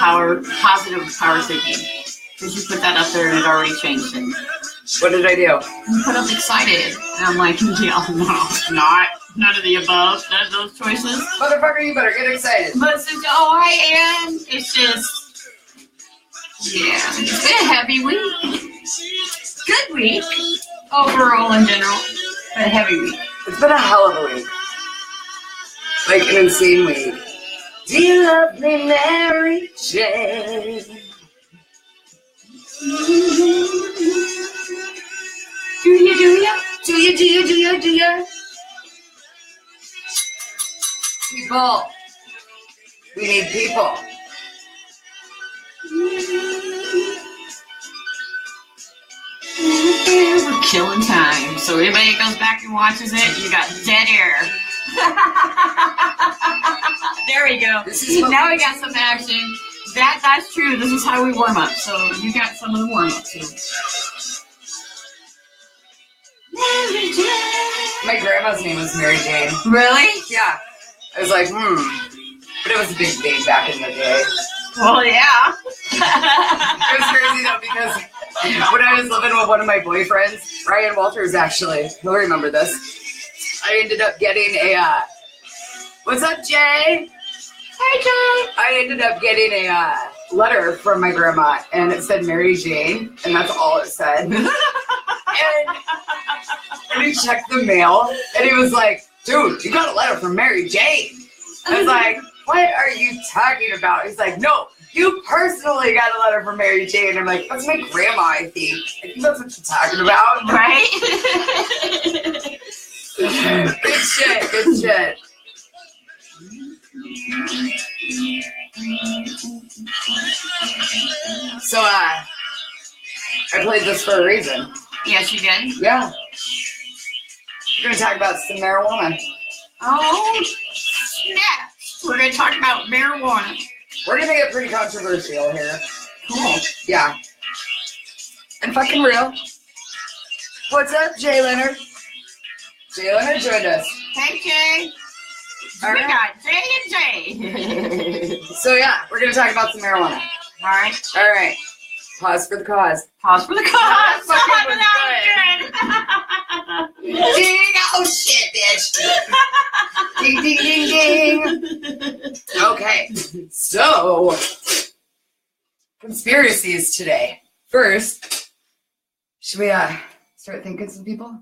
positive power thinking. Because you put that up there and it already changed it. What did I do? You put up excited. And I'm like, yeah, no, not none of the above. None of those choices. Motherfucker, you better get excited. But since, I am, it's just, yeah, it's been a heavy week. Good week. Overall in general. But a heavy week. It's been a hell of a week. Like an insane week. Do you love me, Mary Jane? Do you? People. We need people. We're killing time. So anybody goes back and watches it, you got dead air. There we go. Now we got some action. That's true. This is how we warm up. So you got some of the warm up too. Mary Jane. My grandma's name was Mary Jane. Really? Yeah. I was like, But it was a big thing back in the day. Well, yeah. It was crazy though because when I was living with one of my boyfriends, Ryan Walters actually, he'll remember this. I ended up getting a, what's up, Jay? Hi, Jay. I ended up getting a letter from my grandma, and it said Mary Jane, and that's all it said. and he checked the mail, and he was like, dude, you got a letter from Mary Jane. I was like, what are you talking about? He's like, no, you personally got a letter from Mary Jane. I'm like, that's my grandma, I think. I think that's what you're talking about. Right? Good shit. So, I played this for a reason. Yes, you did? Yeah. We're going to talk about some marijuana. Oh, snap. We're going to talk about marijuana. We're going to get pretty controversial here. Cool. Yeah. And fucking real. What's up, Jay Leonard? Jay Leonard joined us. Hey, Jay. All We right. got Jay and Jay. So, yeah, we're going to talk about some marijuana. All right. All right. Pause for the cause. Pause for the cause. That fucking Good. Ding! Oh, shit, bitch. Ding, ding, ding, ding. Okay. So, conspiracies today. First, should we start thinking some people?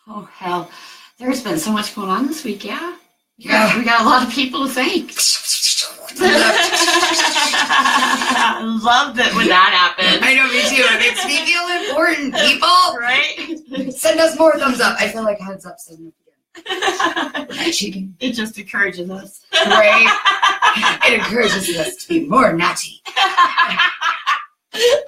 Oh, hell. There's been so much going on this week, yeah? Yeah. We got a lot of people to thank. I love that when that happens. I know, me too. It makes me feel important, people. Right? Send us more thumbs up. I feel like heads up, send up again. We're not cheating. It just encourages us. Right? It encourages us to be more naughty.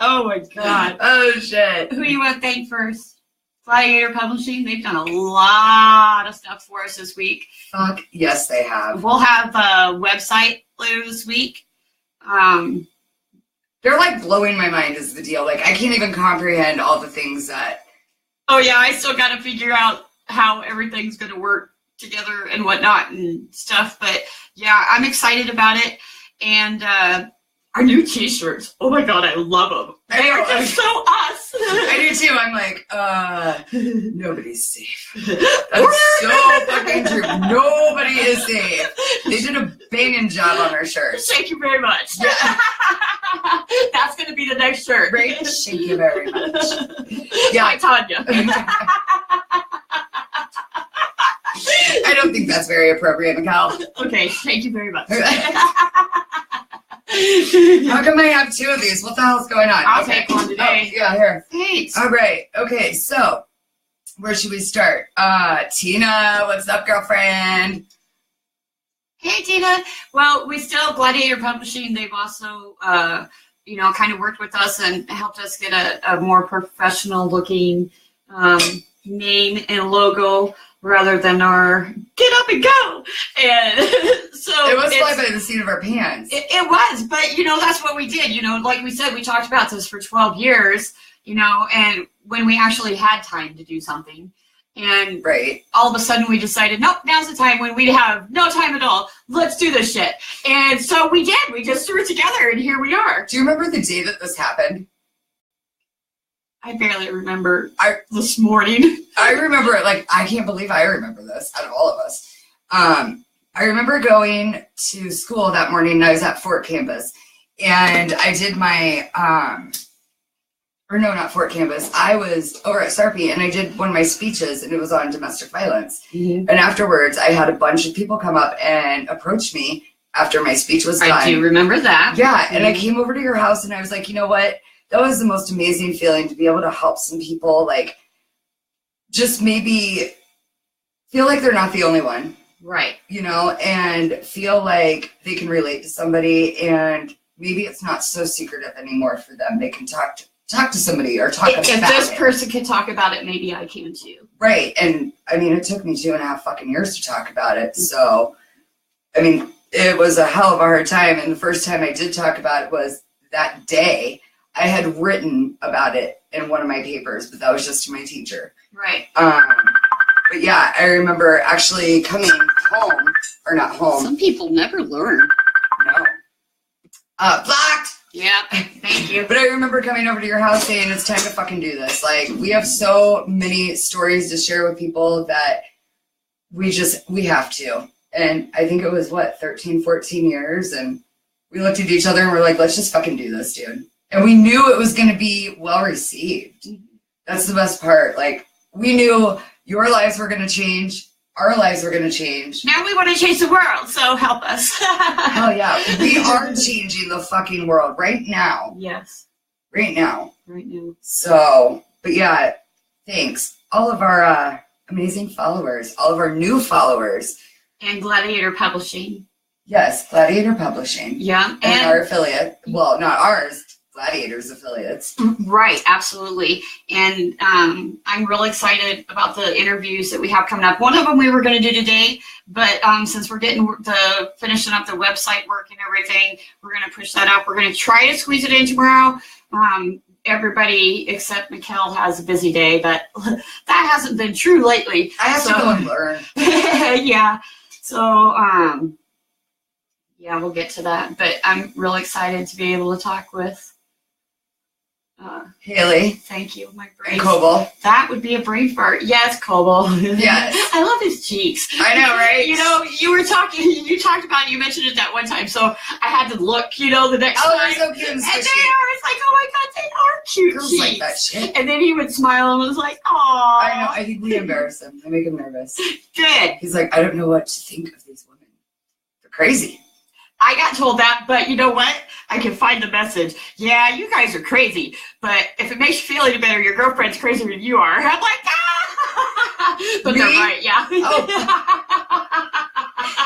Oh my God. Oh, shit. Who do you want to thank first? Gladiator Publishing. They've done a lot of stuff for us this week. Fuck, yes, they have. We'll have a website later this week. They're like blowing my mind is the deal. Like, I can't even comprehend all the things that... Oh yeah, I still got to figure out how everything's going to work together and whatnot and stuff. But yeah, I'm excited about it. And our new t-shirts. Oh my God, I love them. They are just so us. I do too. I'm like, nobody's safe. That's so fucking true. Nobody is safe. They did a banging job on our shirts. Thank you very much. Yeah. That's going to be the next shirt. Right? Thank you very much. Yeah. By Tanya. I don't think that's very appropriate, Mikal. Okay, thank you very much. How come I have two of these? What the hell's going on? I'll take one today. Oh, yeah, here. Thanks. All right. Okay, so where should we start? Tina, what's up, girlfriend? Hey, Tina. Well, we still have Gladiator Publishing. They've also, kind of worked with us and helped us get a more professional-looking name and logo rather than our get up and go. And so it was fly by the seat of our pants. It was, but that's what we did. Like we said, we talked about this for 12 years, and when we actually had time to do something. And right. all of a sudden we decided, nope, now's the time when we have no time at all. Let's do this shit. And so we did. We just threw it together, and here we are. Do you remember the day that this happened? I barely remember this morning. I remember it, like, I can't believe I remember this out of all of us. I remember going to school that morning, and I was at Fort Campus, and I did my, or no, not Fort Campus. I was over at Sarpy, and I did one of my speeches, and it was on domestic violence. Mm-hmm. And afterwards, I had a bunch of people come up and approach me after my speech was done. I do remember that. Yeah, and I came over to your house, and I was like, you know what? That was the most amazing feeling to be able to help some people, like, just maybe feel like they're not the only one. Right. You know, and feel like they can relate to somebody, and maybe it's not so secretive anymore for them. They can talk to somebody or talk about it. If this person can talk about it, maybe I can too. Right. And I mean, it took me 2.5 fucking years to talk about it. So, I mean, it was a hell of a hard time. And the first time I did talk about it was that day. I had written about it in one of my papers, but that was just to my teacher. Right. But yeah, I remember actually coming home, or not home. Some people never learn. No. Blocked! Yeah, thank you. But I remember coming over to your house saying, it's time to fucking do this. Like, we have so many stories to share with people that we have to. And I think it was, 13, 14 years? And we looked at each other and we're like, let's just fucking do this, dude. And we knew it was going to be well received. That's the best part. Like, we knew your lives were going to change. Our lives were going to change. Now we want to change the world, so help us. Hell yeah. We are changing the fucking world right now. Yes. Right now. Right now. So, but yeah, thanks. All of our amazing followers, all of our new followers. And Gladiator Publishing. Yes, Gladiator Publishing. Yeah. And our affiliate. Well, not ours. Gladiators affiliates. Right, absolutely. And I'm really excited about the interviews that we have coming up. One of them we were going to do today, but since we're getting finishing up the website work and everything, we're going to push that up. We're going to try to squeeze it in tomorrow. Everybody except Mikkel has a busy day, but that hasn't been true lately. I have to go and learn. Yeah. So, yeah, we'll get to that. But I'm really excited to be able to talk with Haley. Thank you. My brain. And Coble. That would be a brain fart. Yes, Coble. Yes. I love his cheeks. I know, right? You know, you talked about it, you mentioned it that one time, so I had to look, the next time. Oh, they're so cute and squishy. And I was like, oh my God, they are cute Girls cheeks. like that shit. And then he would smile and was like, aw. I know. I think we embarrass him. I make him nervous. Good. He's like, I don't know what to think of these women. They're crazy. I got told that, but you know what? I can find the message. Yeah, you guys are crazy, but if it makes you feel any better, your girlfriend's crazier than you are. I'm like, ah! But Me? they're right, yeah. Oh.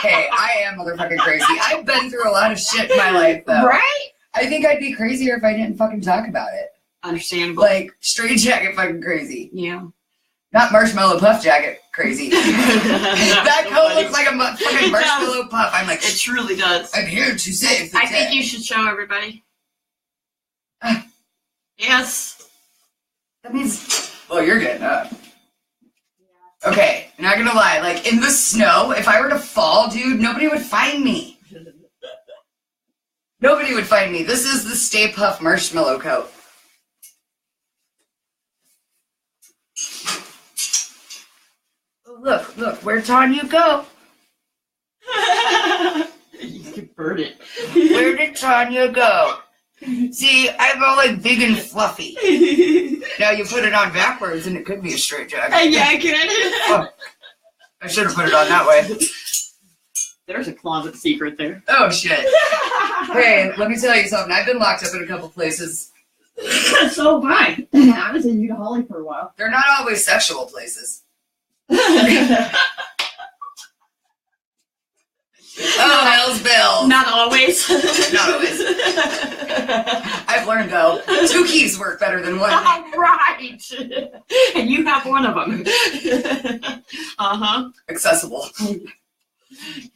Hey, I am motherfucking crazy. I've been through a lot of shit in my life, though. Right? I think I'd be crazier if I didn't fucking talk about it. Understandable. Like, straight jacket fucking crazy. Yeah. Not marshmallow puff jacket crazy. That coat looks like a fucking marshmallow puff. I'm like, it truly does. I'm here to save the I day. think you should show everybody. Yes. That means, well, you're getting up. Okay, not gonna lie. Like, in the snow, if I were to fall, dude, nobody would find me. Nobody would find me. This is the Stay Puft marshmallow coat. Look, where'd Tanya go? You can burn it. Where did Tanya go? See, I'm all like big and fluffy. Now you put it on backwards and it could be a straight jacket. Yeah, I can. Oh, I should have put it on that way. There's a closet secret there. Oh, shit. Hey, let me tell you something. I've been locked up in a couple places. So fine. I was in Utah Holly for a while. They're not always sexual places. Oh, hell's bells. Not always. Not always. I've learned, though, 2 keys work better than 1. Right. And you have one of them. Uh-huh. Accessible.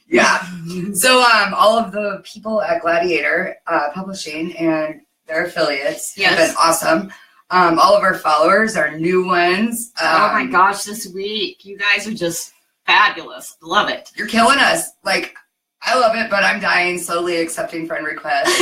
Yeah. So, all of the people at Gladiator Publishing and their affiliates have been awesome. All of our followers are new ones. Oh my gosh, this week. You guys are just fabulous. Love it. You're killing us. Like, I love it, but I'm dying, slowly accepting friend requests.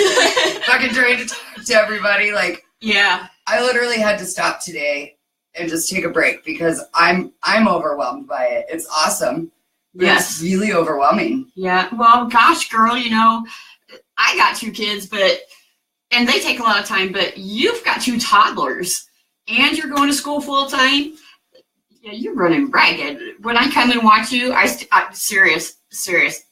Fucking trying to talk to everybody. Like, yeah. I literally had to stop today and just take a break because I'm overwhelmed by it. It's awesome. But Yes. It's really overwhelming. Yeah. Well, gosh, girl, you know, I got 2 kids, and they take a lot of time, but you've got 2 toddlers and you're going to school full time. Yeah, you're running ragged. When I come and watch you, I'm serious.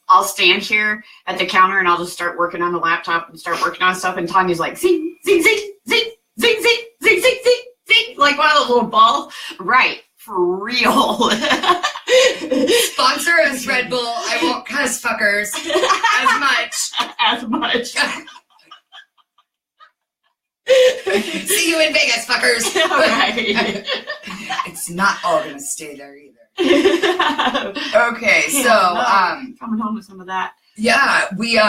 I'll stand here at the counter and I'll just start working on the laptop and start working on stuff. And Tanya's like, zing, zing, zing, zing, zing, zing, zing, zing, zing, zing, like one of those little balls. Right. For real. Sponsor us, Red Bull. I won't cuss fuckers as much. As much. See you in Vegas, fuckers. Right. It's not all gonna stay there either. Okay, so coming home with some of that. Yeah, we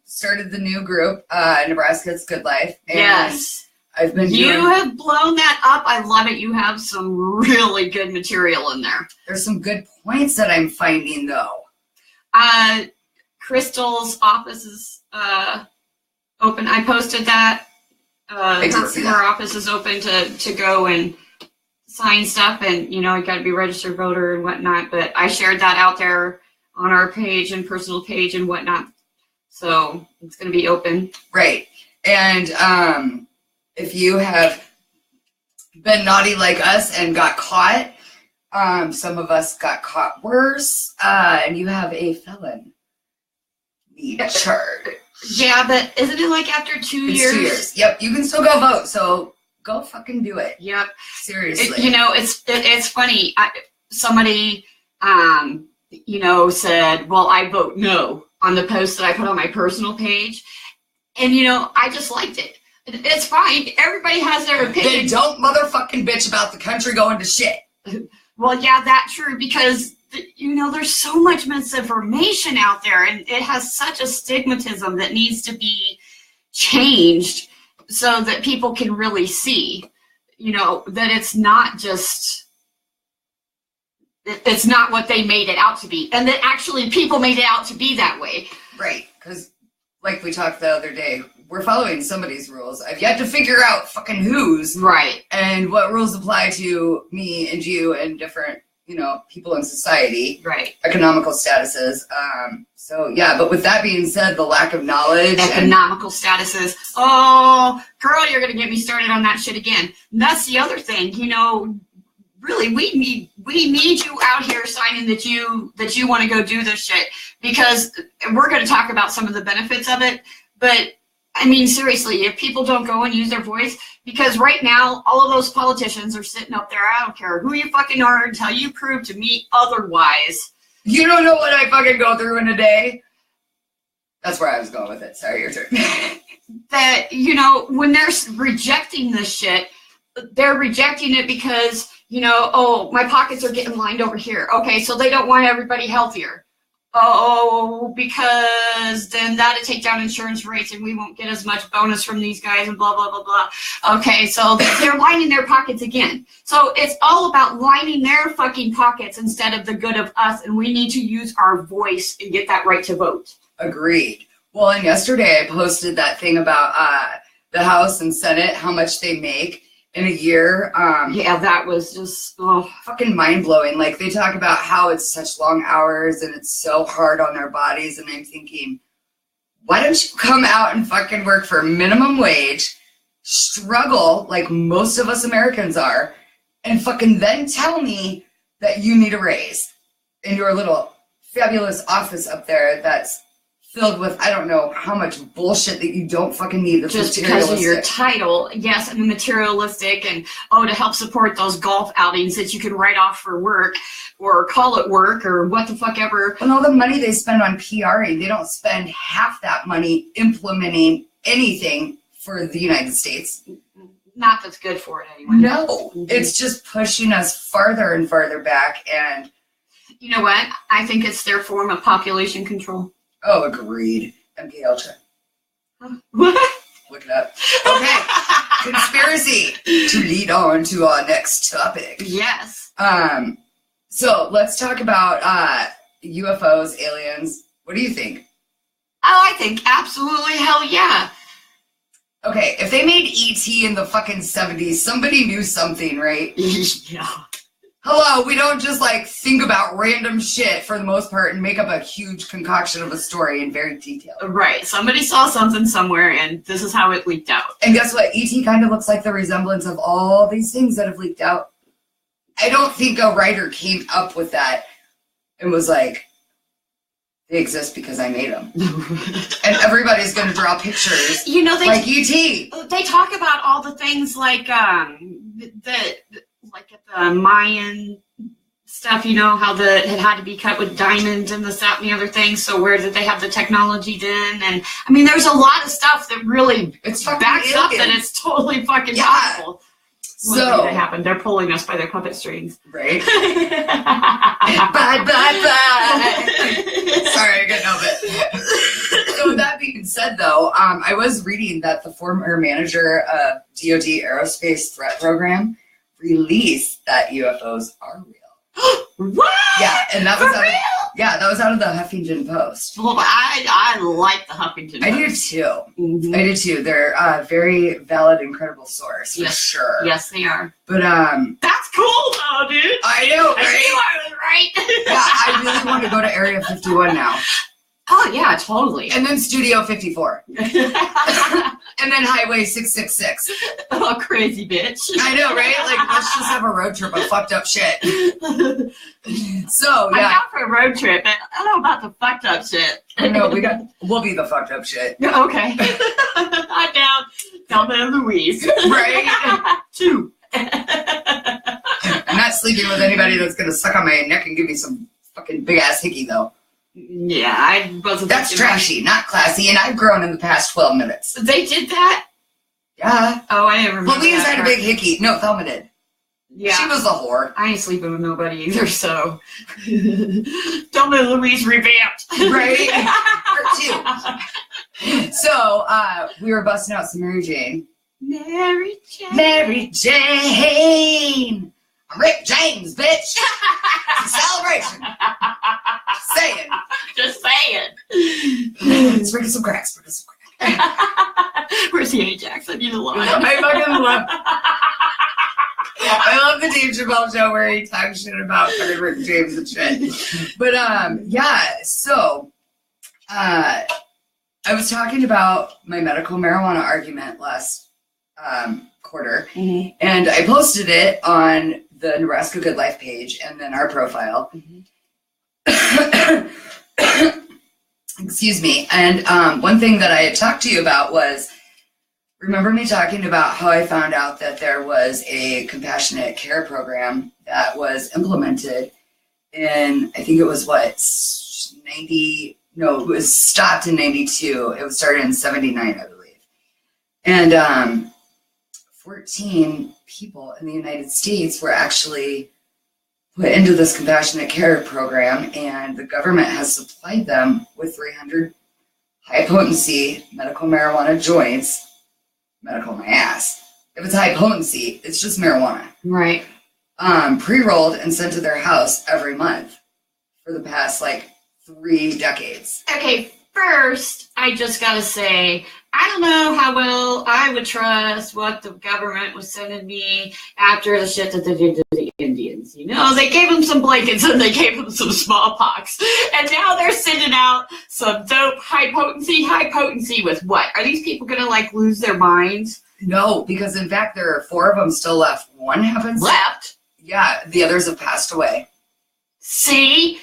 started the new group, Nebraska's Good Life. And yes. I've been have blown that up. I love it. You have some really good material in there. There's some good points that I'm finding though. Crystal's office is open. I posted that. Her office is open to go and sign stuff, and you know, you got to be a registered voter and whatnot. But I shared that out there on our page and personal page and whatnot. So it's going to be open. Right. And if you have been naughty like us and got caught, some of us got caught worse, and you have a felony charge. Yeah, but isn't it like after 2 years? 2 years. Yep, you can still go vote, so go fucking do it. Yep. Seriously. You know, it's funny. Somebody, you know, said, well, I vote no on the post that I put on my personal page. And, you know, I just liked it. It's fine. Everybody has their opinion. Then don't motherfucking bitch about the country going to shit. Well, yeah, that's true, because, you know, there's so much misinformation out there, and it has such a stigmatism that needs to be changed so that people can really see, you know, that it's not just, it's not what they made it out to be, and that actually people made it out to be that way. Right, because like we talked the other day, we're following somebody's rules. I've yet to figure out fucking whose. Right. And what rules apply to me and you and different, you know, people in society. Right. Economical statuses. So, yeah, but with that being said, the lack of knowledge. Economical statuses. Oh, girl, you're going to get me started on that shit again. And that's the other thing, you know, really, we need you out here signing that you want to go do this shit, because we're going to talk about some of the benefits of it. But I mean, seriously, if people don't go and use their voice, because right now, all of those politicians are sitting up there, I don't care who you fucking are until you prove to me otherwise. You don't know what I fucking go through in a day. That's where I was going with it. Sorry, your turn. That, you know, when they're rejecting this shit, they're rejecting it because, you know, oh, my pockets are getting lined over here. Okay, so they don't want everybody healthier. Oh, because then that'd take down insurance rates and we won't get as much bonus from these guys and blah, blah, blah, blah. Okay, so they're lining their pockets again. So it's all about lining their fucking pockets instead of the good of us, and we need to use our voice and get that right to vote. Agreed. Well, and yesterday I posted that thing about the House and Senate, how much they make in a year. Yeah, that was just fucking mind-blowing. Like, they talk about how it's such long hours and it's so hard on their bodies, and I'm thinking, why don't you come out and fucking work for minimum wage, struggle like most of us Americans are, and fucking then tell me that you need a raise in your little fabulous office up there that's filled with, I don't know how much bullshit that you don't fucking need. That's just because of your title. Yes, and materialistic, and to help support those golf outings that you can write off for work or call it work or what the fuck ever. And all the money they spend on PRing, they don't spend half that money implementing anything for the United States. Not that's good for it anyway. No, it's just pushing us farther and farther back. And you know what? I think it's their form of population control. Oh, agreed. MK Ultra. What? Look it up. Okay. conspiracy to lead on to our next topic. Yes. So let's talk about UFOs, aliens. What do you think? Oh, I think absolutely hell yeah. Okay, if they made E.T. in the fucking 70s, somebody knew something, right? Yeah. Hello, we don't just like think about random shit for the most part and make up a huge concoction of a story in very detail. Right. Somebody saw something somewhere and this is how it leaked out. And guess what? E.T. kind of looks like the resemblance of all these things that have leaked out. I don't think a writer came up with that and was like, they exist because I made them. And everybody's going to draw pictures like E.T. They talk about all the things like at the Mayan stuff, how it had to be cut with diamonds and this, that, and the other thing. So where did they have the technology then? And I mean, there's a lot of stuff that really backs up that it's totally fucking possible. So that happened. They're pulling us by their puppet strings. Right? Bye. Sorry, I couldn't help it. So with that being said, though, I was reading that the former manager of DoD Aerospace Threat Program released that UFOs are real. What? Yeah, and that was For real? That was out of the Huffington Post. Well, I like the Huffington Post. I do too. Mm-hmm. I do too. They're a very valid and credible source, for sure. Yes, they are. But that's cool though, dude. I know, right? I was right. Yeah, I really want to go to Area 51 now. Oh yeah, totally. And then Studio 54. And then Highway 666. Oh, crazy bitch. I know, right? Like, let's just have a road trip of fucked up shit. So, yeah. I'm down for a road trip, but I don't know about the fucked up shit. No, we'll be the fucked up shit. Okay. I'm down. Thelma and Louise. Right? 2. I'm not sleeping with anybody that's going to suck on my neck and give me some fucking big-ass hickey, though. Yeah, I wasn't. That's trashy, not classy, and I've grown in the past 12 minutes. They did that? Yeah. Oh, I didn't remember. Louise had a big hickey. No, Thelma did. Yeah. She was a whore. I ain't sleeping with nobody either, so. Thelma and Louise revamped. Right? Part 2. So, we were busting out some Mary Jane. Mary Jane. Mary Jane! I'm Rick James, bitch! It's a celebration! Just saying. Sprinkle some crack, sprinkle some crack. Where's the Ajax? I need a line. I fucking love I love the Dave Chappelle show where he talks shit about fucking Rick James and shit. But, so, I was talking about my medical marijuana argument last quarter, and I posted it on the Nebraska Good Life page and then our profile. Excuse me. And one thing that I had talked to you about was, remember me talking about how I found out that there was a compassionate care program that was implemented in, I think it was it was stopped in 92. It was started in 79, I believe. And 14 people in the United States were actually put into this compassionate care program, and the government has supplied them with 300 high-potency medical marijuana joints. Medical my ass. If it's high potency, it's just marijuana. Right. Pre-rolled and sent to their house every month for the past, 3 decades. Okay, first, I just gotta say, I don't know how well I would trust what the government was sending me after the shit that they did to the Indians. They gave them some blankets and they gave them some smallpox. And now they're sending out some dope high potency with what? Are these people gonna lose their minds? No, because in fact there are 4 of them still left. One happens left? Yeah, the others have passed away. See?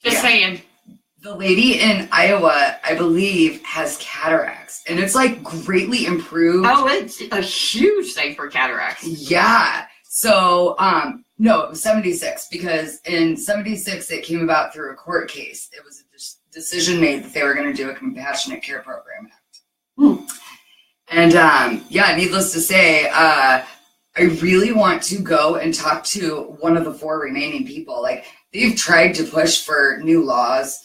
Just saying. The lady in Iowa, I believe, has cataracts, and it's greatly improved. Oh, it's a huge thing for cataracts. Yeah. So, no, it was 76, because in 76 it came about through a court case. It was a decision made that they were going to do a Compassionate Care Program Act. And needless to say, I really want to go and talk to one of the 4 remaining people. They've tried to push for new laws.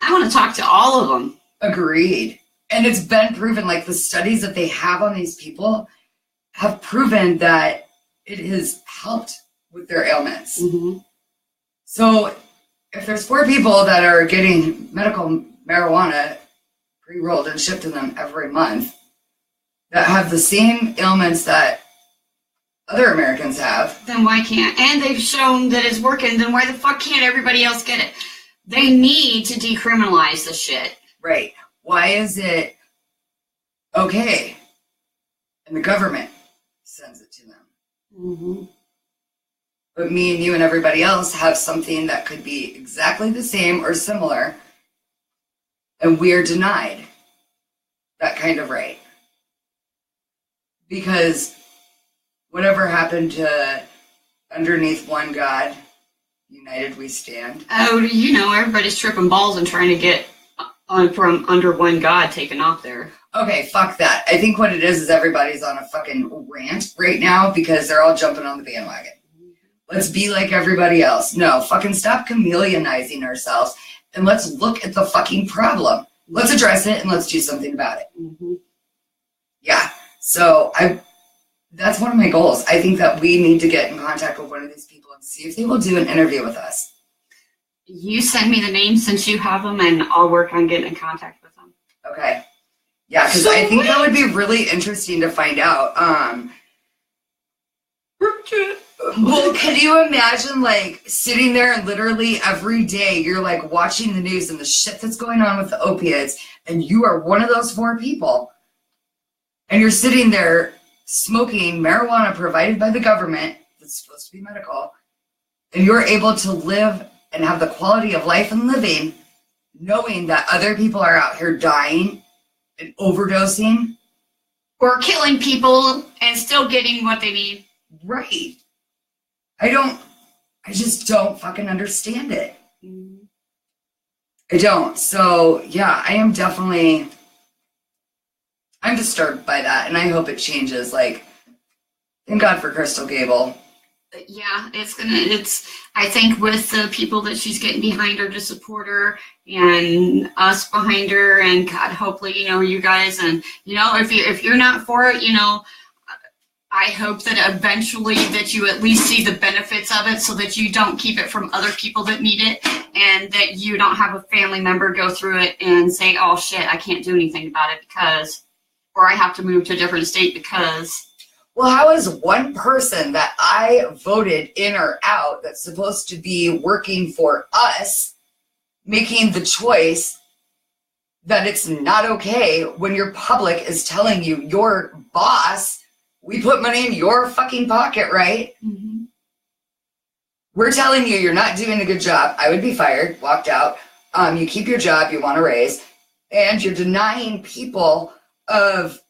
I want to talk to all of them. Agreed. And it's been proven, like the studies that they have on these people have proven that it has helped with their ailments. Mm-hmm. So if there's 4 people that are getting medical marijuana pre-rolled and shipped to them every month that have the same ailments that other Americans have, then why can't? And they've shown that it's working. Then why the fuck can't everybody else get it? They need to decriminalize the shit. Right? Why is it okay? And the government sends it to them. Mm-hmm. But me and you and everybody else have something that could be exactly the same or similar, and we are denied that kind of right. Because whatever happened to underneath one God, united we stand. Oh, you know, everybody's tripping balls and trying to get from under one God taken off there. Okay, fuck that. I think what it is everybody's on a fucking rant right now because they're all jumping on the bandwagon. Let's be like everybody else. No, fucking stop chameleonizing ourselves and let's look at the fucking problem. Let's address it and let's do something about it. Mm-hmm. Yeah, so that's one of my goals. I think that we need to get in contact with one of these people and see if they will do an interview with us. You send me the names since you have them, and I'll work on getting in contact with them. Okay. Yeah, because I think that would be really interesting to find out. Well, could you imagine, like, sitting there and literally every day you're, like, watching the news and the shit that's going on with the opiates, and you are one of those 4 people, and you're sitting there smoking marijuana provided by the government that's supposed to be medical, and you're able to live and have the quality of life and living knowing that other people are out here dying and overdosing. Or killing people and still getting what they need. Right. I just don't fucking understand it. Mm-hmm. I don't. So, yeah, I'm disturbed by that, and I hope it changes. Like, thank God for Crystal Gable. Yeah, I think with the people that she's getting behind her to support her and us behind her, and God, hopefully, you guys, and, if you're not for it, I hope that eventually that you at least see the benefits of it so that you don't keep it from other people that need it, and that you don't have a family member go through it and say, oh shit, I can't do anything about it or I have to move to a different state because. Well, how is one person that I voted in or out that's supposed to be working for us making the choice that it's not okay when your public is telling you, your boss, we put money in your fucking pocket, right? Mm-hmm. We're telling you you're not doing a good job. I would be fired, walked out. You keep your job, you want a raise, and you're denying people of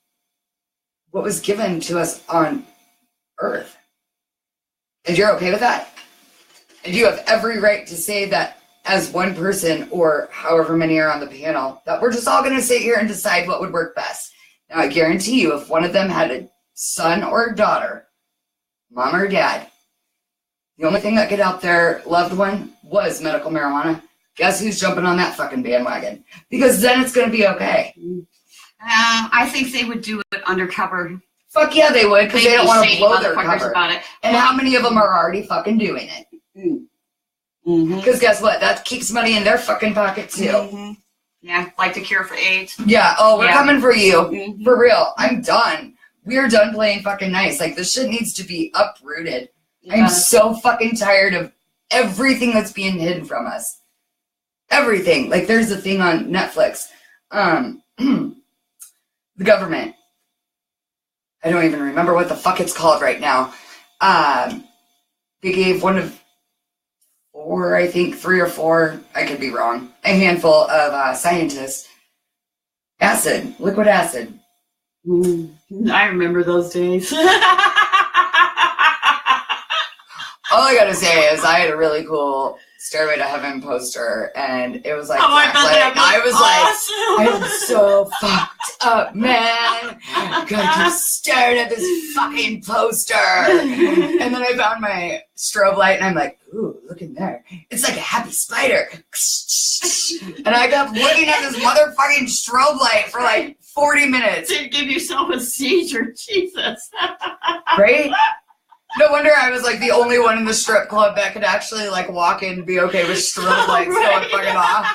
what was given to us on Earth. And you're okay with that? And you have every right to say that as one person or however many are on the panel, that we're just all going to sit here and decide what would work best. Now, I guarantee you, if one of them had a son or a daughter, mom or dad, the only thing that could help their loved one was medical marijuana. Guess who's jumping on that fucking bandwagon? Because then it's going to be okay. I think they would do it undercover. Fuck yeah, they would, because they don't want to blow their cover. About it. And how many of them are already fucking doing it? Because guess what? That keeps money in their fucking pocket, too. Mm-hmm. Yeah, like the cure for AIDS. Yeah, we're coming for you. Mm-hmm. For real. I'm done. We are done playing fucking nice. Like, this shit needs to be uprooted. Yeah. I'm so fucking tired of everything that's being hidden from us. Everything. Like, there's a thing on Netflix. The government. I don't even remember what the fuck it's called right now. They gave one of 4, I think, 3 or 4, I could be wrong, a handful of scientists, acid, liquid acid. I remember those days. All I gotta say is I had a really cool Stairway to Heaven poster, and it was like, I was like, I am so fucked up, man. Gotta keep staring at this fucking poster. And then I found my strobe light, and I'm like, ooh, look in there. It's like a happy spider. And I kept looking at this motherfucking strobe light for like 40 minutes. To give yourself a seizure, Jesus. Right? No wonder I was like the only one in the strip club that could actually like walk in and be okay with strobe lights going fucking off.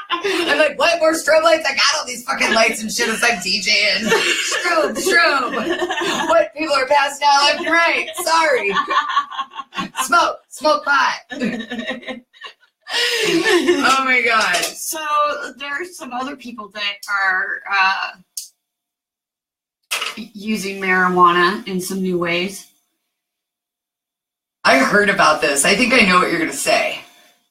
I'm like, what more strobe lights? I got all these fucking lights and shit as I'm DJing. Strobe. What? People are passing out left and right. Sorry. Smoke pot. Oh my god. So there's some other people that are using marijuana in some new ways. I heard about this. I think I know what you're going to say.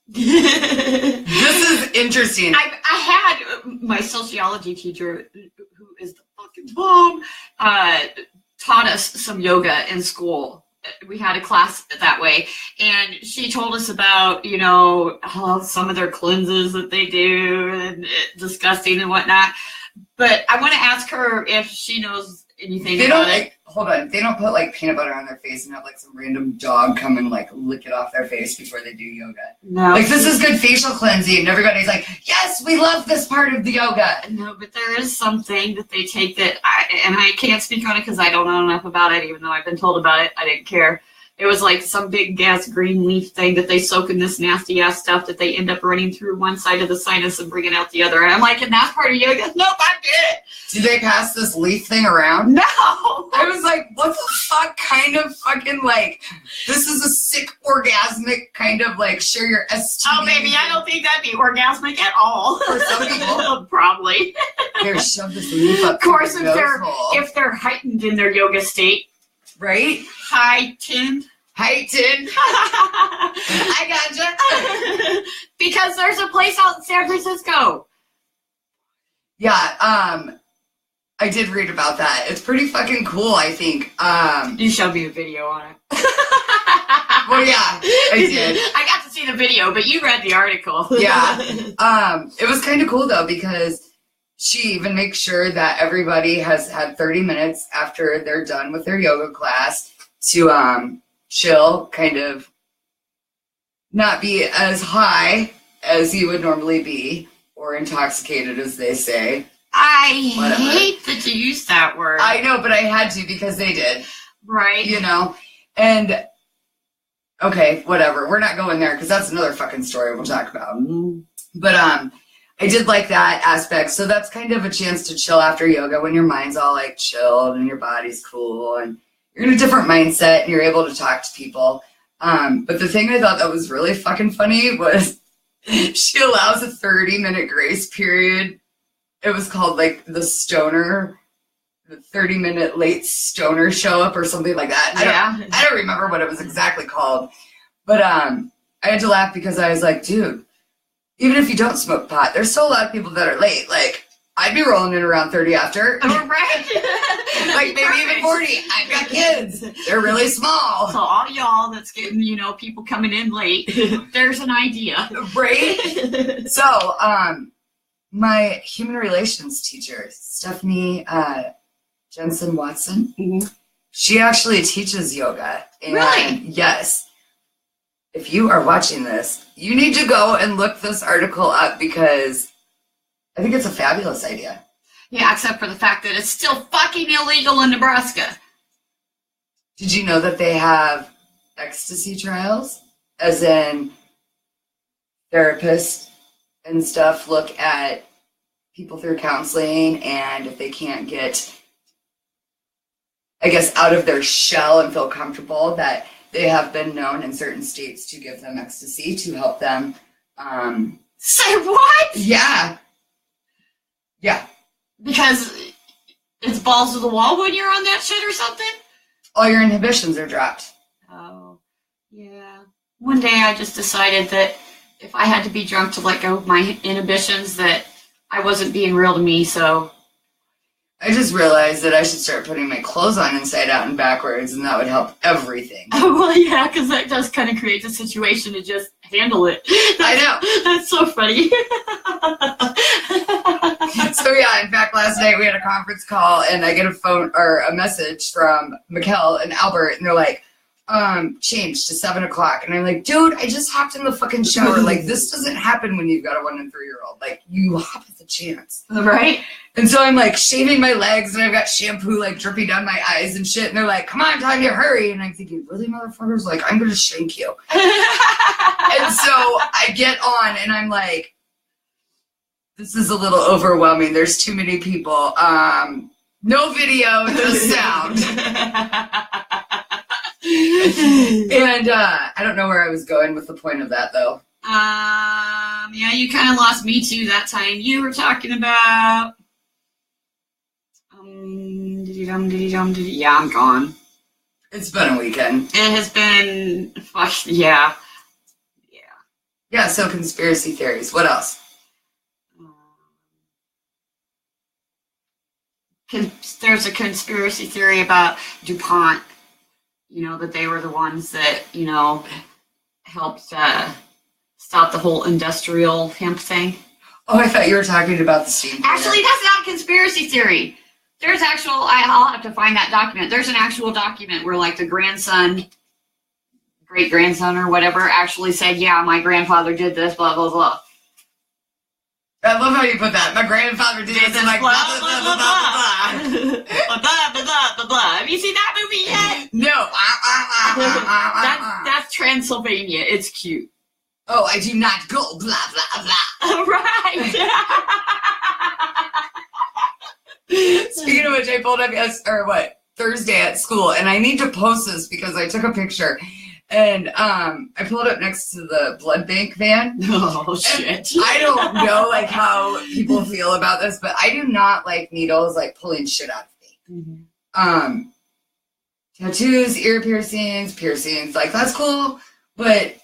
This is interesting. I had my sociology teacher, who is the fucking bomb, taught us some yoga in school. We had a class that way, and she told us about, you know, some of their cleanses that they do, and disgusting and whatnot. But I want to ask her if she knows anything about it. Hold on. They don't put like peanut butter on their face and have like some random dog come and like lick it off their face before they do yoga. No. Like, this is good facial cleansing. And everybody's like, yes, we love this part of the yoga. No, but there is something that they take that I can't speak on it because I don't know enough about it, even though I've been told about it. I didn't care. It was like some big gas green leaf thing that they soak in this nasty ass stuff that they end up running through one side of the sinus and bringing out the other. And I'm like, and that's part of yoga? Nope, I did it. Did they pass this leaf thing around? No. I was like, what the fuck kind of fucking like, this is a sick orgasmic kind of like share your STD. Oh, baby, I don't think that'd be orgasmic at all. For some people. Probably. Here, shove this leaf up. Of course, if they're heightened in their yoga state. Right? Heightened. I gotcha. Because there's a place out in San Francisco. Yeah, I did read about that. It's pretty fucking cool, I think. You showed me a video on it. Well, yeah, I did. I got to see the video, but you read the article. Yeah. It was kind of cool, though, because she even makes sure that everybody has had 30 minutes after they're done with their yoga class to chill, kind of not be as high as you would normally be, or intoxicated, as they say. Whatever. Hate that you use that word. I know, but I had to because they did. Right. You know? And, okay, whatever. We're not going there because that's another fucking story we'll talk about. But, I did like that aspect. So that's kind of a chance to chill after yoga when your mind's all like chilled and your body's cool and you're in a different mindset and you're able to talk to people. But the thing I thought that was really fucking funny was she allows a 30-minute grace period. It was called like the 30-minute late stoner show up or something like that. I don't remember what it was exactly called. But I had to laugh because I was like, dude, even if you don't smoke pot, there's still a lot of people that are late. Like, I'd be rolling in around 30 after. Oh, right. Like, maybe even 40. I've got kids. They're really small. So all y'all that's getting, you know, people coming in late, there's an idea. Right? So, my human relations teacher, Stephanie Jensen Watson, she actually teaches yoga. And really? Yes. If you are watching this, you need to go and look this article up because I think it's a fabulous idea. Yeah, except for the fact that it's still fucking illegal in Nebraska. Did you know that they have ecstasy trials? As in, therapists and stuff look at people through counseling, and if they can't get, I guess, out of their shell and feel comfortable, that they have been known in certain states to give them ecstasy to help them. Say what? Yeah. Yeah. Because it's balls to the wall when you're on that shit or something? All your inhibitions are dropped. Oh, yeah. One day I just decided that if I had to be drunk to let go of my inhibitions, that I wasn't being real to me, so. I just realized that I should start putting my clothes on inside out and backwards, and that would help everything. Oh, well, yeah, because that does kind of create a situation to just handle it. I know. That's so funny. So yeah, in fact, last night we had a conference call, and I get a phone or a message from Mikkel and Albert, and they're like, change to 7 o'clock. And I'm like, dude, I just hopped in the fucking shower. Like, this doesn't happen when you've got a 1 and 3-year-old. Like, you hop at the chance. Right? And so I'm like shaving my legs, and I've got shampoo like dripping down my eyes and shit. And they're like, come on, Tanya, hurry. And I'm thinking, really, motherfuckers? Like, I'm going to shank you. And so I get on, and I'm like, this is a little overwhelming. There's too many people. No video, no sound. And I don't know where I was going with the point of that, though. Yeah, you kind of lost me too that time. You were talking about yeah, I'm gone. It's been a weekend. It has been yeah. Yeah, so conspiracy theories. What else? There's a conspiracy theory about DuPont, you know, that they were the ones that, you know, helped stop the whole industrial hemp thing. Oh, I thought you were talking about the steam. Actually, that's not a conspiracy theory. There's actual, I'll have to find that document. There's an actual document where, like, the grandson, great-grandson or whatever actually said, yeah, my grandfather did this, blah, blah, blah. I love how you put that. My grandfather did this, and like, blah, blah, blah, blah, blah, blah, blah, blah, blah, blah. Have you seen that movie yet? No. That's Transylvania. It's cute. Oh, I do not go, blah, blah, blah. Right. Speaking of which, I pulled up Thursday at school, and I need to post this because I took a picture, and I pulled up next to the blood bank van. Oh shit! I don't know like how people feel about this, but I do not like needles like pulling shit out of me. Mm-hmm. Tattoos, ear piercings, like that's cool, but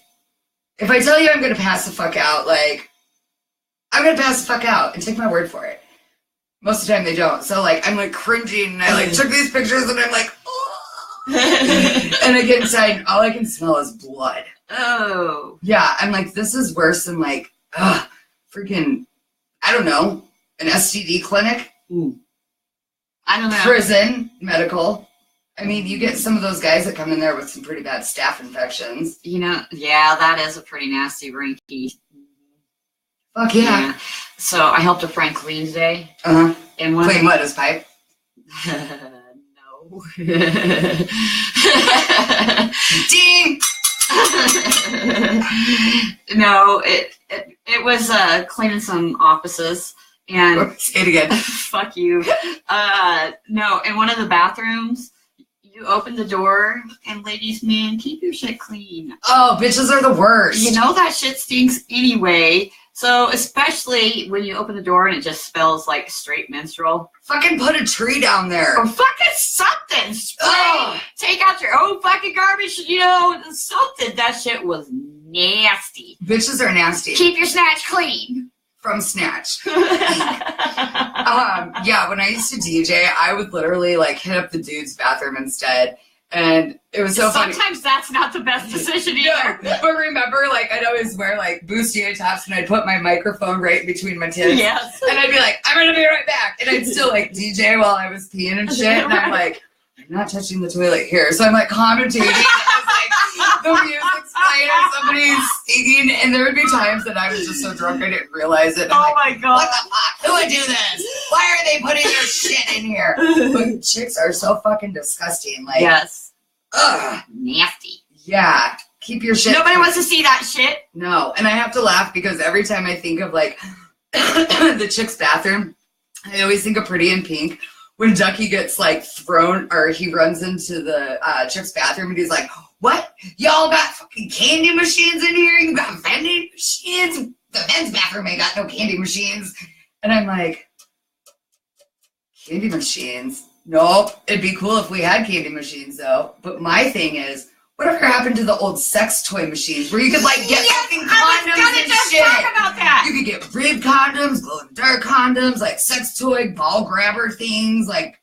if I tell you I'm gonna pass the fuck out, like I'm gonna pass the fuck out and take my word for it. Most of the time they don't. So like I'm like cringing, and I like took these pictures, and I'm like, oh. And I get inside, and all I can smell is blood. Oh. Yeah, I'm like, this is worse than like, freaking, I don't know, an STD clinic. Ooh. I don't know. Prison, medical. I mean, you get some of those guys that come in there with some pretty bad staph infections. You know, yeah, that is a pretty nasty rinky. Fuck yeah. So I helped a friend clean today. Uh-huh. And clean what, his pipe? No. Ding! No, it was cleaning some offices. And say it again. Fuck you. No, in one of the bathrooms, you open the door, and ladies, man, keep your shit clean. Oh, bitches are the worst. You know that shit stinks anyway. So especially when you open the door and it just smells like straight menstrual. Fucking put a tree down there. Or fucking something. Spray. Take out your own fucking garbage, you know, something. That shit was nasty. Bitches are nasty. Keep your snatch clean. From Snatch. Yeah, when I used to DJ, I would literally like hit up the dude's bathroom instead. And it was so funny. Sometimes that's not the best decision either. No, but remember, like, I'd always wear, like, bustier tops, and I'd put my microphone right in between my tits. Yes. And I'd be like, I'm gonna be right back. And I'd still, like, DJ while I was peeing and shit. And I'm like, I'm not touching the toilet here. So I'm, like, commentating. Like, the music's playing, somebody's singing, and there would be times that I was just so drunk I didn't realize it. Oh my god. What the fuck? Who would do this? Why are they putting their shit in here? But chicks are so fucking disgusting. Like, yes. Ugh. Nasty. Yeah. Keep your shit. Nobody wants to see that shit. No. And I have to laugh because every time I think of like the chick's bathroom, I always think of Pretty in Pink. When Ducky gets like thrown, or he runs into the chick's bathroom, and he's like, what? Y'all got fucking candy machines in here? You got vending machines? The men's bathroom ain't got no candy machines. And I'm like, candy machines? Nope. It'd be cool if we had candy machines, though. But my thing is, Whatever happened to the old sex toy machines where you could like get fucking condoms and shit? Talk about that. You could get rib condoms, glow in the dark condoms, like sex toy ball grabber things, like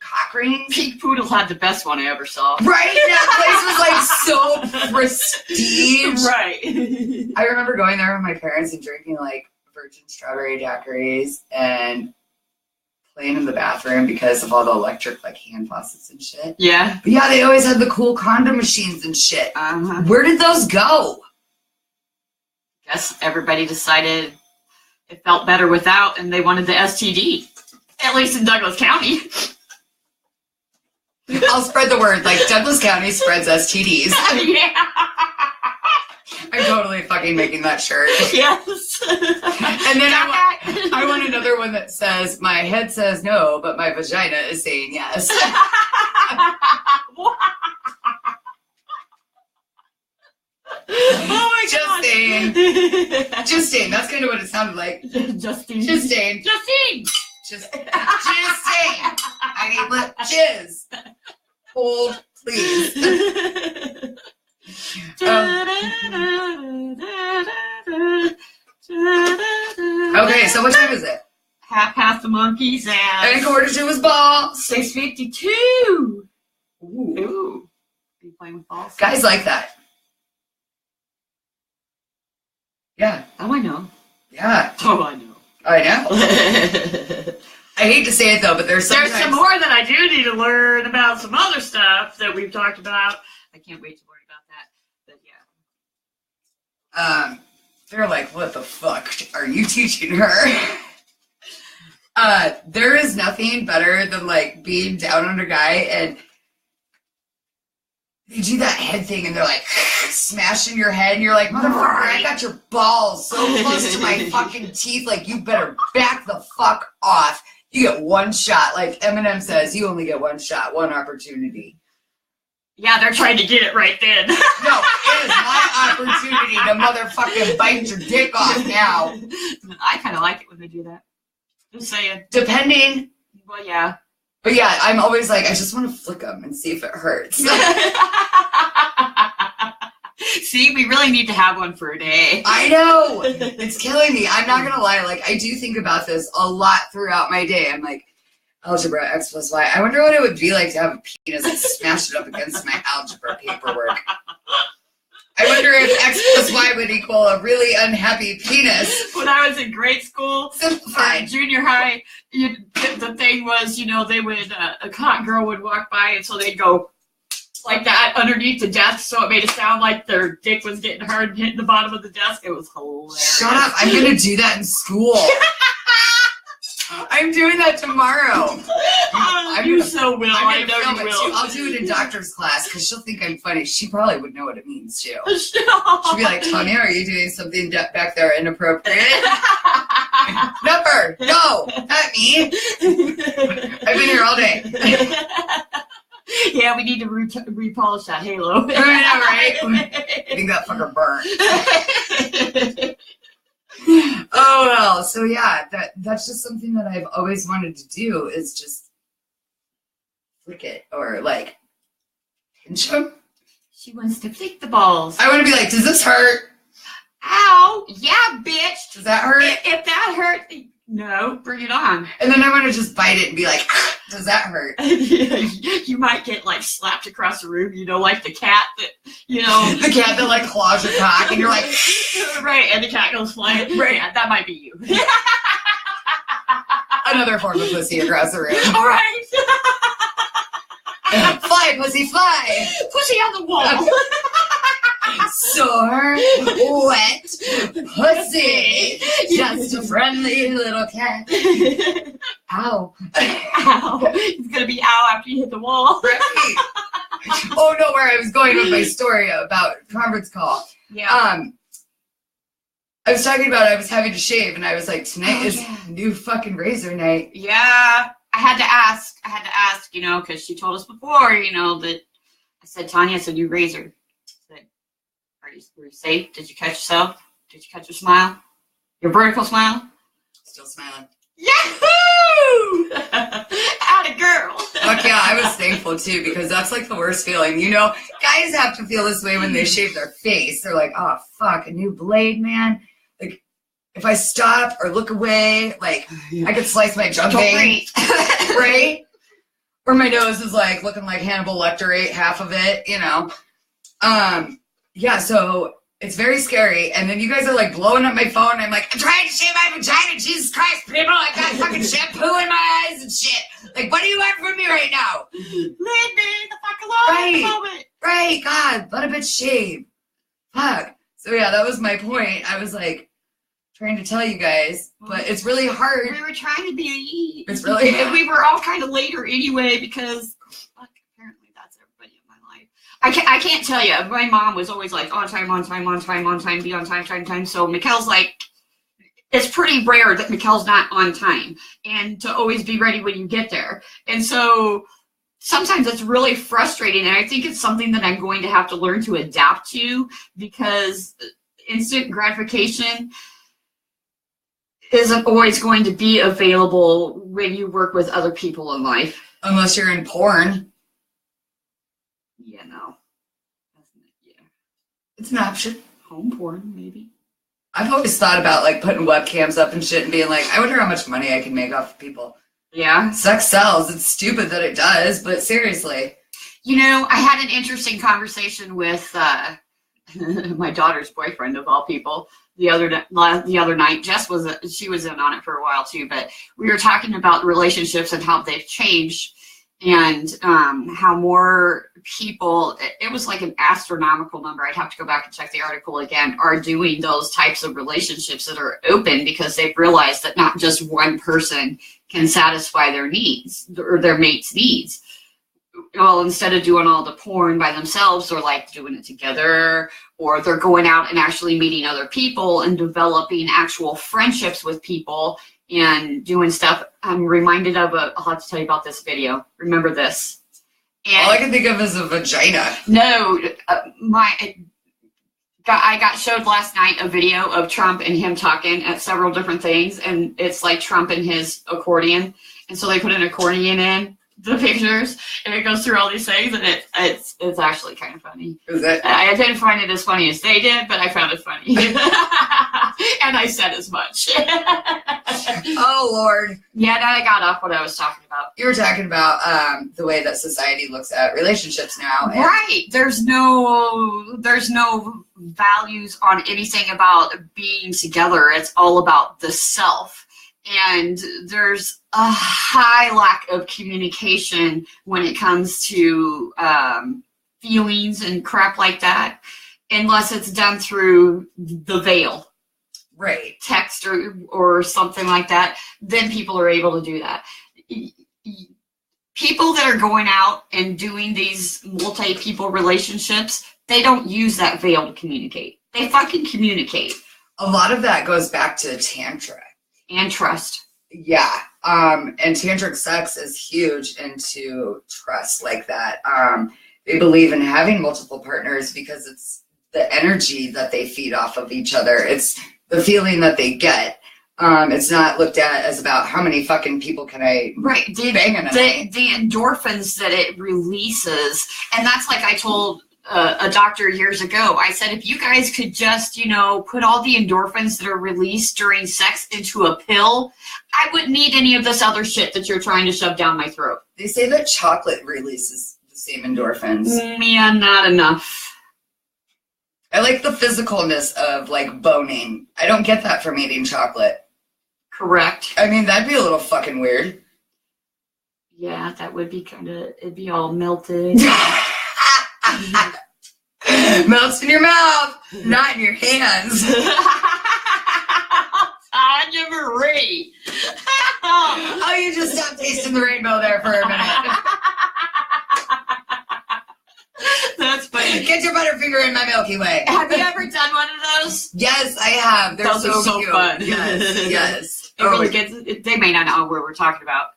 cock rings. Pink Poodle had the best one I ever saw. Right? That place was like so prestige. Right. I remember going there with my parents and drinking like virgin strawberry daiquiris and playing in the bathroom because of all the electric like hand faucets and shit. Yeah. But yeah, they always had the cool condom machines and shit. Uh-huh. Where did those go? Guess everybody decided it felt better without, and they wanted the STD. At least in Douglas County. I'll spread the word. Like Douglas County spreads STDs. Yeah. I'm totally fucking making that shirt. Yes. And then I want another one that says, my head says no, but my vagina is saying yes. Oh my Just God. saying. Just saying. That's kind of what it sounded like. Justine. Just saying. Justine. Just saying. I need lip jizz. Hold, please. Okay, so what time is it? Half past the monkeys And and quarter to his ball. 6:52. Ooh. Ooh. Are you playing with balls? Guys like that. Yeah. Oh, I know. Yeah. Oh, I know. I know. I hate to say it though, but there's There's some more that I do need to learn about some other stuff that we've talked about. I can't wait to learn about that. But yeah. They're like, what the fuck are you teaching her? There is nothing better than like being down on a guy and they do that head thing and they're like smashing your head and you're like, motherfucker, I got your balls so close to my fucking teeth, like you better back the fuck off. You get one shot. Like Eminem says, you only get one shot, one opportunity. Yeah, they're trying to get it right then. No, it is my opportunity to motherfucking bite your dick off now. I kind of like it when they do that. Just saying. Depending. Well, yeah. But yeah, I'm always like, I just want to flick them and see if it hurts. See, we really need to have one for a day. I know. It's killing me. I'm not going to lie. Like, I do think about this a lot throughout my day. I'm like, algebra, X plus Y. I wonder what it would be like to have a penis and smash it up against my algebra paperwork. I wonder if X plus Y would equal a really unhappy penis. When I was in grade school, Simplified. junior high, the thing was, they would, a hot girl would walk by, and so they'd go like that underneath the desk, so it made it sound like their dick was getting hard and hitting the bottom of the desk. It was hilarious. Shut up. I'm going to do that in school. I'm doing that tomorrow. You so will. I know film you it will. too. I'll do it in doctor's class because she'll think I'm funny. She probably would know what it means too. Stop. She'll be like, Tanya, are you doing something back there inappropriate? Never. No, not me. I've been here all day. Yeah, we need to repolish that halo. I know, right? I think that fucker burned. Oh well, so yeah, that's just something that I've always wanted to do is just flick it or like pinch them. She wants to flick the balls. I want to be like, does this hurt? Ow! Yeah, bitch. Does that hurt? If that hurt, no, bring it on. And then I want to just bite it and be like, ah, does that hurt? You might get like slapped across the room, like the cat that, the cat that like claws your cock and you're like, right, and the cat goes flying. Right. Yeah, that might be you. Another form of pussy across the room. All right. Fly, pussy, fly. Pussy on the wall. Sore, wet, pussy. Just a friendly little cat. Ow. Ow. It's going to be ow after you hit the wall. Right. Oh, no, where I was going with my story about conference call. Yeah. I was talking about I was having to shave, and I was like, tonight is new fucking razor night. Yeah. I had to ask, because she told us before, that I said, Tanya, it's a new razor. I said, were you safe? Did you catch yourself? Did you catch your smile? Your vertical smile? Still smiling. Yahoo! Atta girl. Fuck yeah, I was thankful. painful too, because that's like the worst feeling. You know, guys have to feel this way when they shave their face. They're like, oh fuck, a new blade, man. Like, if I stop or look away, like I could slice my junk vein, right? Or my nose is like looking like Hannibal Lecter ate half of it, you know. Yeah, so it's very scary. And then you guys are like blowing up my phone. I'm like, I'm trying to shave my vagina. Jesus Christ, people! I got fucking shampoo in my eyes and shit. Like, what do you want from me right now? Leave me the fuck alone at the moment. Right, God, let a bitch shave. Fuck. So yeah, that was my point. I was like trying to tell you guys, but it's really hard. We were trying to be. It's really. And we were all kind of later anyway because apparently that's everybody in my life. I can't tell you. My mom was always like on time, on time, on time, on time, be on time, time, time. So Mikkel's like, it's pretty rare that Mikkel's not on time and to always be ready when you get there. And so sometimes it's really frustrating. And I think it's something that I'm going to have to learn to adapt to because instant gratification isn't always going to be available when you work with other people in life. Unless you're in porn. Yeah, no. Yeah. It's an option. Home porn, maybe. I've always thought about like putting webcams up and shit and being like, I wonder how much money I can make off of people. Yeah. Sex sells. It's stupid that it does, but seriously. You know, I had an interesting conversation with my daughter's boyfriend of all people the other night. Jess she was in on it for a while too, but we were talking about relationships and how they've changed and how more people, it was like an astronomical number, I'd have to go back and check the article again, are doing those types of relationships that are open because they've realized that not just one person can satisfy their needs or their mate's needs. Well, instead of doing all the porn by themselves, they're like doing it together, or they're going out and actually meeting other people and developing actual friendships with people and doing stuff. I'm reminded of I'll have to tell you about this video. Remember this. And all I can think of is a vagina. No, I got showed last night a video of Trump and him talking at several different things, and it's like Trump and his accordion. And so they put an accordion in the pictures, and it goes through all these things, and it's actually kind of funny. Is it? I didn't find it as funny as they did, but I found it funny. And I said as much. Oh, Lord. Yeah, now I got off what I was talking about. You were talking about the way that society looks at relationships now. And right. There's no values on anything about being together. It's all about the self. And there's a high lack of communication when it comes to feelings and crap like that, unless it's done through the veil. Right. Text or something like that, then people are able to do that. People that are going out and doing these multi-people relationships, they don't use that veil to communicate. They fucking communicate. A lot of that goes back to tantra. And trust. Yeah. And tantric sex is huge into trust like that. They believe in having multiple partners because it's the energy that they feed off of each other. It's the feeling that they get. It's not looked at as about how many fucking people can I bang in a night. The endorphins that it releases. And that's like I told a doctor years ago. I said, if you guys could just, put all the endorphins that are released during sex into a pill, I wouldn't need any of this other shit that you're trying to shove down my throat. They say that chocolate releases the same endorphins. Yeah, not enough. I like the physicalness of like boning. I don't get that from eating chocolate. Correct. I mean, that'd be a little fucking weird. Yeah, that would be it'd be all melted. Melts in your mouth, not in your hands. Tanya Marie. Oh, you just stopped tasting the rainbow there for a minute. That's funny. Get your Butterfinger in my Milky Way. Have you ever done one of those? Yes, I have. They're those are so cute. fun. Yes. It really gets, they may not know what we're talking about.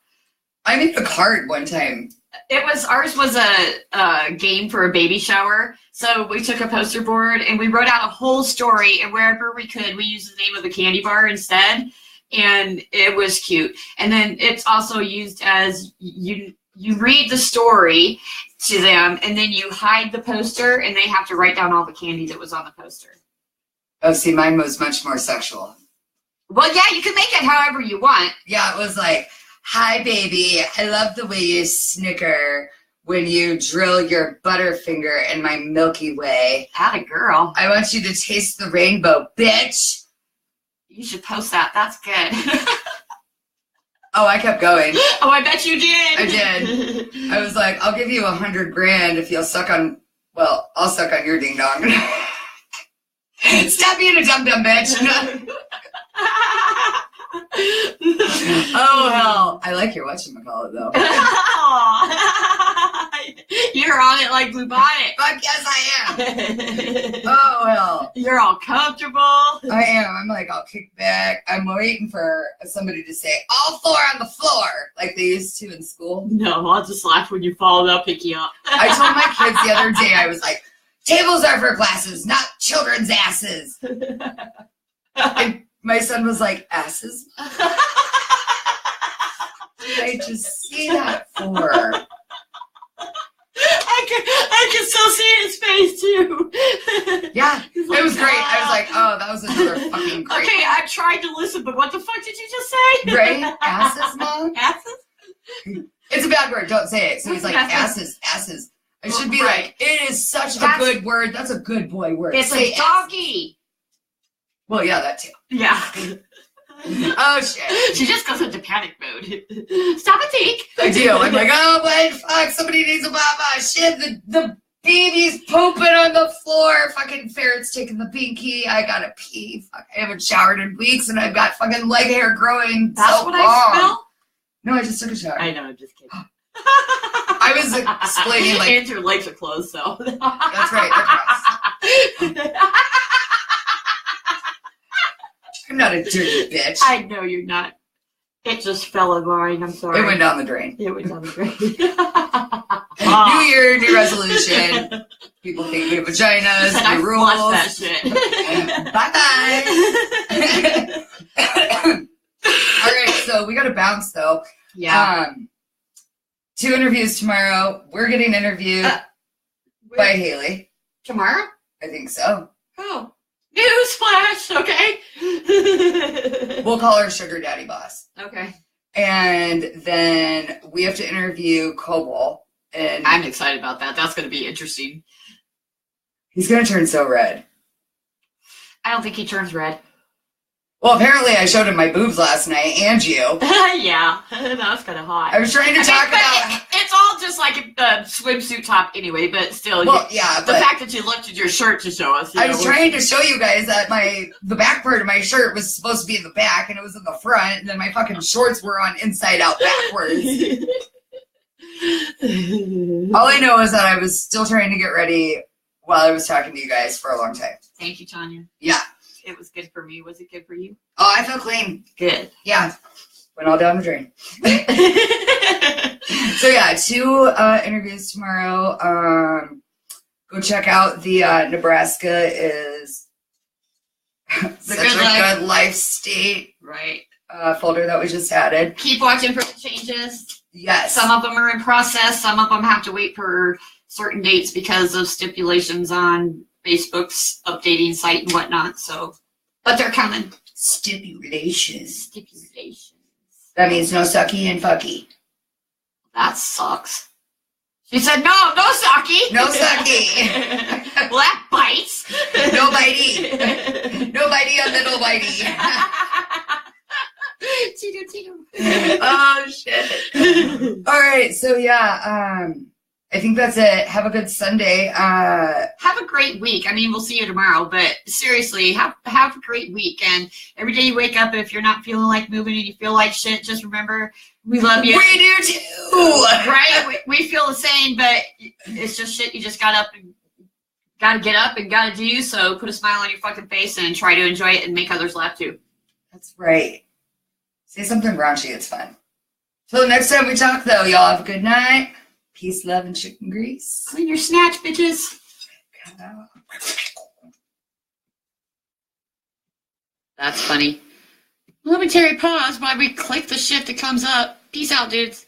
I made a card one time. Ours was a game for a baby shower. So we took a poster board and we wrote out a whole story, and wherever we could, we used the name of the candy bar instead. And it was cute. And then it's also used as you read the story to them, and then you hide the poster, and they have to write down all the candy that was on the poster. Oh, see, mine was much more sexual. Well, yeah, you can make it however you want. Yeah, it was like, hi, baby. I love the way you snicker when you drill your butterfinger in my Milky Way. Atta girl. I want you to taste the rainbow, bitch. You should post that. That's good. Oh, I kept going. Oh, I bet you did. I did. I was like, I'll give you $100,000 if you'll suck on, well, I'll suck on your ding dong. Stop being a dum-dum bitch. Oh, hell. I like your whatchamacallit, though. You're on it like Blue Bonnet. Fuck yes, I am. Oh, hell. You're all comfortable. I am. I'm like, I'll kick back. I'm waiting for somebody to say, all four on the floor, like they used to in school. No, I'll just laugh when you fall and I'll pick you up. I told my kids the other day, I was like, tables are for glasses, not children's asses. And my son was like, asses? I just see that for. I can still see his face too. Yeah, Like, it was great. I was like, oh, that was another fucking great. Okay, I tried to listen, but what the fuck did you just say? Right? Asses, Mom? Asses? It's a bad word. Don't say it. So he's like, asses. It should be like, it is such a good word. That's a good boy word. It's say a doggy. Well, yeah, that too. Yeah. Oh, shit. She just goes into panic mode. Stop and think. I do. I'm like, oh, but fuck, somebody needs a mama. Shit, the baby's pooping on the floor. Fucking ferret's taking the binky. I gotta pee. Fuck, I haven't showered in weeks, and I've got fucking leg hair growing. That's so what long. I smell? No, I just took a shower. I know, I'm just kidding. I was explaining, like. And your legs are closed, so. That's right. They're crossed. I'm not a dirty bitch. I know you're not. It just fell in mine. I'm sorry. It went down the drain. It went down the drain. New year, new resolution. People think we have vaginas, I new rules. flushed that shit. Bye-bye. All right, so we got to bounce, though. Yeah. 2 interviews tomorrow. We're getting interviewed by Haley. Tomorrow? I think so. Oh. Newsflash, okay. We'll call her Sugar Daddy Boss. Okay. And then we have to interview Cobble. And I'm excited about that. That's going to be interesting. he's going to turn so red. I don't think he turns red. Well, apparently I showed him my boobs last night, and you. Yeah, that was kind of hot. I was trying to talk about. It's all just like a swimsuit top anyway, but still. Well, yeah, the fact that you lifted your shirt to show us. I was trying to show you guys that the back part of my shirt was supposed to be in the back, and it was in the front, and then my fucking shorts were on inside out backwards. All I know is that I was still trying to get ready while I was talking to you guys for a long time. Thank you, Tanya. Yeah. It was good for me. Was it good for you? Oh, I feel clean. Good. Yeah. Went all down the drain. So yeah, 2 interviews tomorrow. Go check out the Nebraska is such a good life state. Right. Folder that we just added. Keep watching for the changes. Yes. Some of them are in process. Some of them have to wait for certain dates because of stipulations on Facebook's updating site and whatnot. So, but they're coming. Stipulations. That means no sucky and fucky. That sucks. She said, no sucky. No sucky. Well, that bites. No bitey. No bitey on little bitey. Cheeto. Oh, shit. All right, so yeah, I think that's it. Have a good Sunday. Have a great week. I mean, we'll see you tomorrow, but seriously, have a great week. And every day you wake up, if you're not feeling like moving and you feel like shit, just remember, we love you. We do too. Right? We feel the same, but it's just shit you just gotta get up and gotta do. So put a smile on your fucking face and try to enjoy it and make others laugh too. That's right. Say something raunchy. It's fun. Till next time we talk, though, y'all have a good night. Peace, love, and chicken grease. Clean your snatch, bitches. That's funny. Momentary pause while we click the shit that comes up. Peace out, dudes.